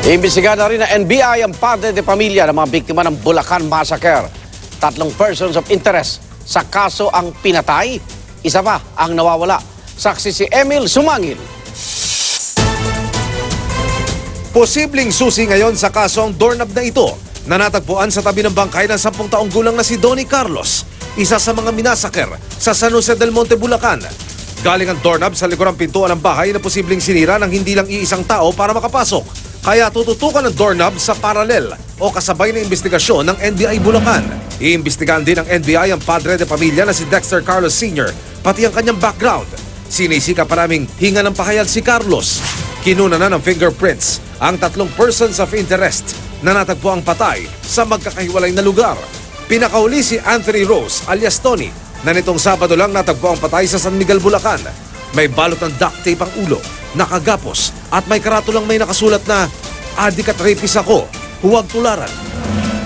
Iimbestigahan na rin ng NBI ang padre de pamilya ng mga biktima ng Bulacan Massacre. 3 persons of interest sa kaso ang pinatay, isa pa ang nawawala. Saksi si Emil Sumangil. Posibleng susi ngayon sa kaso ang doorknob na ito na natagpuan sa tabi ng bangkay ng 10 taong gulang na si Donnie Carlos, isa sa mga minasaker sa San Jose del Monte, Bulacan. Galing ang doorknob sa likurang pintuan ng bahay na posibleng sinira ng hindi lang iisang tao para makapasok. Kaya tututukan ng doorknob sa paralel o kasabay na investigasyon ng NBI Bulacan. Iimbestigahan din ng NBI ang padre de pamilya na si Dexter Carlos Sr. pati ang kanyang background. Sinisika pa naming hinga ng pahayag si Carlos. Kinuna na ng fingerprints ang 3 persons of interest na natagpo ang patay sa magkakahiwalay na lugar. Pinakauli si Anthony Rose alias Tony na nitong Sabado lang natagpo ang patay sa San Miguel, Bulacan. May balot ng duct tape ang ulo, nakagapos at may karatulang may nakasulat na "Adik at rapist ako, huwag tularan."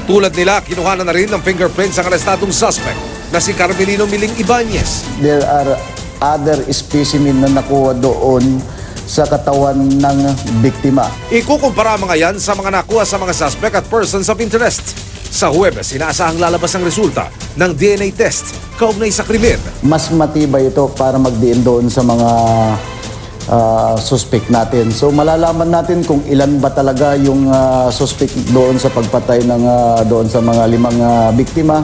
Tulad nila, kinuha na rin ng fingerprints ang arestadong suspect na si Carmelino Miling Ibanez. There are other specimen na nakuha doon sa katawan ng biktima. Ikukumpara mga yan sa mga nakuha sa mga suspect at persons of interest. Sa Huwebes, inaasahang lalabas ang resulta ng DNA test kaugnay sa krimen. Mas matibay ito para mag-diin doon sa mga suspect natin. So malalaman natin kung ilan ba talaga yung suspect doon sa pagpatay ng doon sa mga 5 biktima.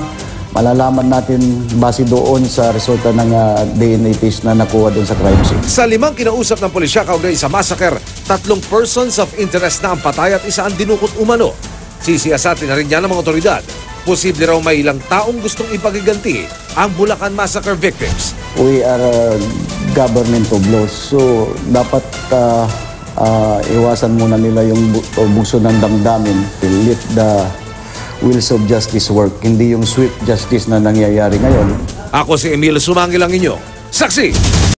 Malalaman natin base doon sa resulta ng DNA test na nakuha doon sa crime scene. Sa 5 kinausap ng pulisya kaugnay sa massacre, 3 persons of interest na ang patay at isa ang dinukot umano. Sisiyasatin na rin yan ng mga otoridad. Posible raw may ilang taong gustong ipagiganti ang Bulacan Massacre victims. We are government of laws. So dapat iwasan muna nila yung bugso ng damdamin. Let the wheels of justice work. Hindi yung swift justice na nangyayari ngayon. Ako si Emil Sumangil ang inyo. Saksi!